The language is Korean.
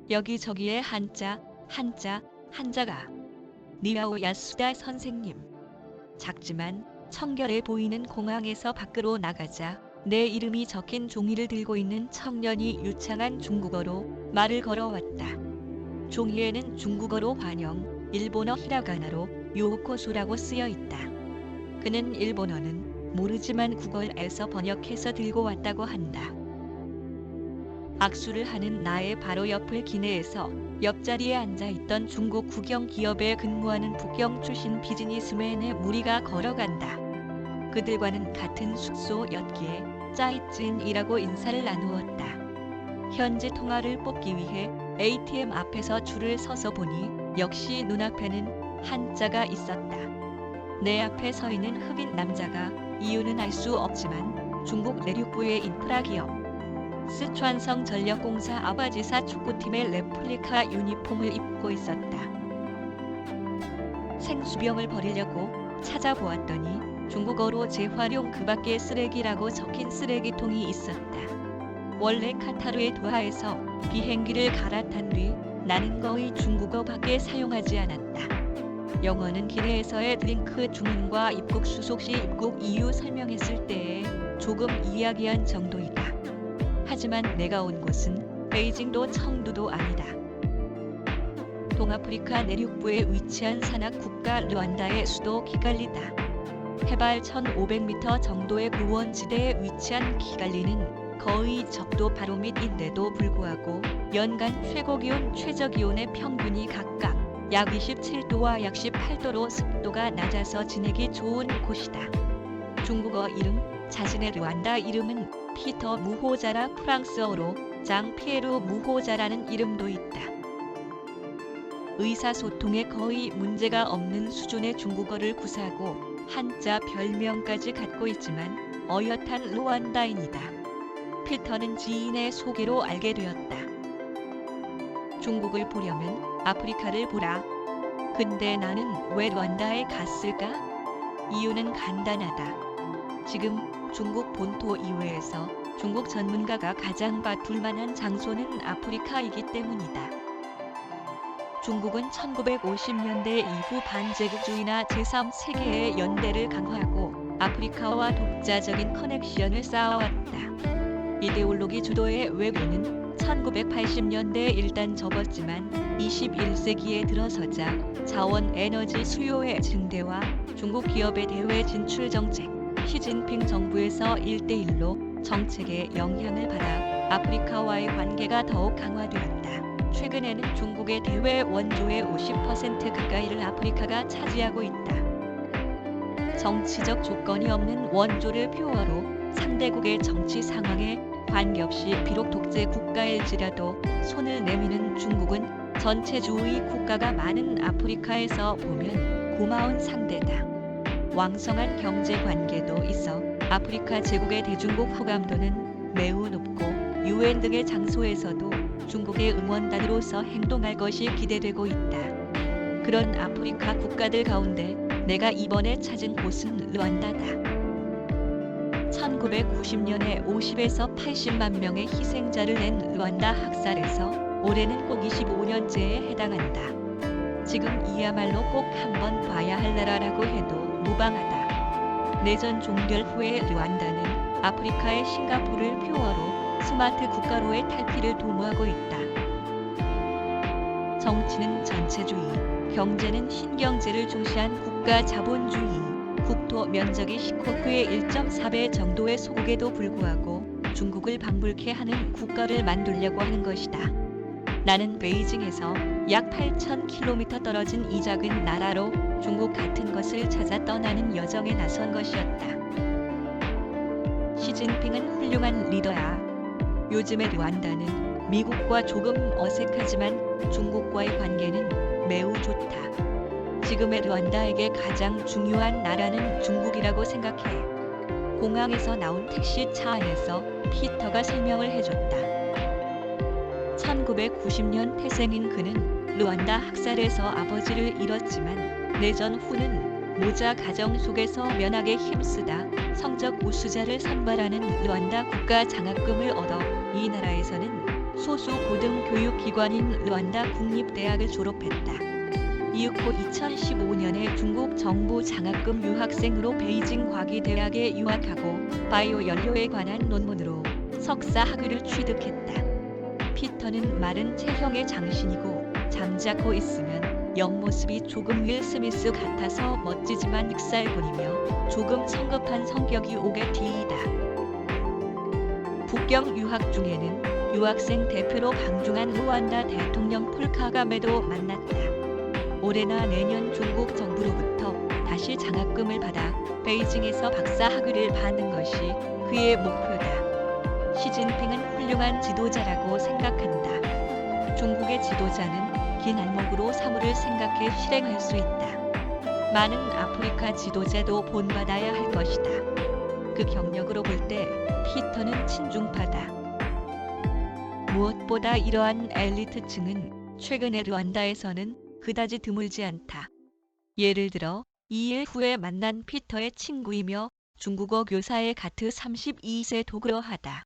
여기저기에 한자, 한자가. 니아오 야수다 선생님. 작지만 청결해 보이는 공항에서 밖으로 나가자 내 이름이 적힌 종이를 들고 있는 청년이 유창한 중국어로 말을 걸어왔다. 종이에는 중국어로 환영, 일본어 히라가나로 요코수라고 쓰여 있다. 그는 일본어는 모르지만 구글에서 번역해서 들고 왔다고 한다. 악수를 하는 나의 바로 옆을 기내에서 옆자리에 앉아있던 중국 국영 기업에 근무하는 북경 출신 비즈니스맨의 무리가 걸어간다. 그들과는 같은 숙소였기에 짜이찐이라고 인사를 나누었다. 현지 통화를 뽑기 위해 ATM 앞에서 줄을 서서 보니 역시 눈앞에는 한자가 있었다. 내 앞에 서 있는 흑인 남자가 이유는 알 수 없지만 중국 내륙부의 인프라 기업 스촨성 전력공사 아바지사 축구팀의 레플리카 유니폼을 입고 있었다. 생수병을 버리려고 찾아보았더니 중국어로 재활용 그 밖의 쓰레기라고 적힌 쓰레기통이 있었다. 원래 카타르의 도하에서 비행기를 갈아탄 뒤 나는 거의 중국어밖에 사용하지 않았다. 영어는 기내에서의 드링크 주문과 입국 수속 시 입국 이유 설명했을 때에 조금 이야기한 정도이다. 하지만 내가 온 곳은 베이징도 청두도 아니다. 동아프리카 내륙부에 위치한 산악 국가 르완다의 수도 키갈리다. 해발 1500m 정도의 고원지대에 위치한 키갈리는 거의 적도 바로 밑인데도 불구하고 연간 최고기온 최저기온의 평균이 각각 약 27도와 약 18도로 습도가 낮아서 지내기 좋은 곳이다. 중국어 이름, 자신의 르완다 이름은 피터 무호자라 프랑스어로 장 피에르 무호자라는 이름도 있다. 의사소통에 거의 문제가 없는 수준의 중국어를 구사하고 한자 별명까지 갖고 있지만 어엿한 르완다인이다. 피터는 지인의 소개로 알게 되었다. 중국을 보려면 아프리카를 보라. 근데 나는 왜 르완다에 갔을까? 이유는 간단하다. 지금 중국 본토 이외에서 중국 전문가가 가장 봐둘만한 장소는 아프리카이기 때문이다. 중국은 1950년대 이후 반제국주의나 제3세계의 연대를 강화하고 아프리카와 독자적인 커넥션을 쌓아왔다. 이데올로기 주도의 외교는 1980년대에 일단 접었지만 21세기에 들어서자 자원 에너지 수요의 증대와 중국 기업의 대외 진출 정책, 시진핑 정부에서 1대1로 정책에 영향을 받아 아프리카와의 관계가 더욱 강화되었다. 최근에는 중국의 대외 원조의 50% 가까이를 아프리카가 차지하고 있다. 정치적 조건이 없는 원조를 표어로 상대국의 정치 상황에 관계없이 비록 독재 국가일지라도 손을 내미는 중국은 전체주의 국가가 많은 아프리카에서 보면 고마운 상대다. 왕성한 경제 관계도 있어 아프리카 제국의 대중국 호감도는 매우 높고 UN 등의 장소에서도 중국의 응원단으로서 행동할 것이 기대되고 있다. 그런 아프리카 국가들 가운데 내가 이번에 찾은 곳은 르완다다. 1990년에 50에서 80만 명의 희생자를 낸 르완다 학살에서 올해는 꼭 25년째에 해당한다. 지금 이야말로 꼭 한번 봐야 할 나라라고 해도 무방하다. 내전 종결 후에 르완다는 아프리카의 싱가포르를 표어로 스마트 국가로의 탈피를 도모하고 있다. 정치는 전체주의, 경제는 신경제를 중시한 국가 자본주의, 국토 면적이 시코크의 1.4배 정도의 소국에도 불구하고 중국을 방불케 하는 국가를 만들려고 하는 것이다. 나는 베이징에서 약 8,000km 떨어진 이 작은 나라로 중국 같은 것을 찾아 떠나는 여정에 나선 것이었다. 시진핑은 훌륭한 리더야. 요즘의 르완다는 미국과 조금 어색하지만 중국과의 관계는 매우 좋다. 지금의 르완다에게 가장 중요한 나라는 중국이라고 생각해. 공항에서 나온 택시차 안에서 피터가 설명을 해줬다. 1990년 태생인 그는 르완다 학살에서 아버지를 잃었지만 내전 후는 모자 가정 속에서 면학에 힘쓰다 성적 우수자를 선발하는 르완다 국가 장학금을 얻어 이 나라에서는 소수 고등교육기관인 르완다 국립대학을 졸업했다. 이윽고 2015년에 중국 정부 장학금 유학생으로 베이징 과기대학에 유학하고 바이오 연료에 관한 논문으로 석사 학위를 취득했다. 피터는 마른 체형의 장신이고 잠자코 있으면 옆모습이 조금 윌 스미스 같아서 멋지지만 익살본이며 조금 성급한 성격이 오게티이다. 북경 유학 중에는 유학생 대표로 방중한 루완다 대통령 폴 카가메도 만났다. 올해나 내년 중국 정부로부터 다시 장학금을 받아 베이징에서 박사 학위를 받는 것이 그의 목표다. 시진핑은 훌륭한 지도자라고 생각한다. 중국의 지도자는 긴 안목으로 사물을 생각해 실행할 수 있다. 많은 아프리카 지도자도 본받아야 할 것이다. 그 경력으로 볼 때 피터는 친중파다. 무엇보다 이러한 엘리트층은 최근에 르완다에서는 그다지 드물지 않다. 예를 들어 2일 후에 만난 피터의 친구이며 중국어 교사의 가트 32세도 그러하다.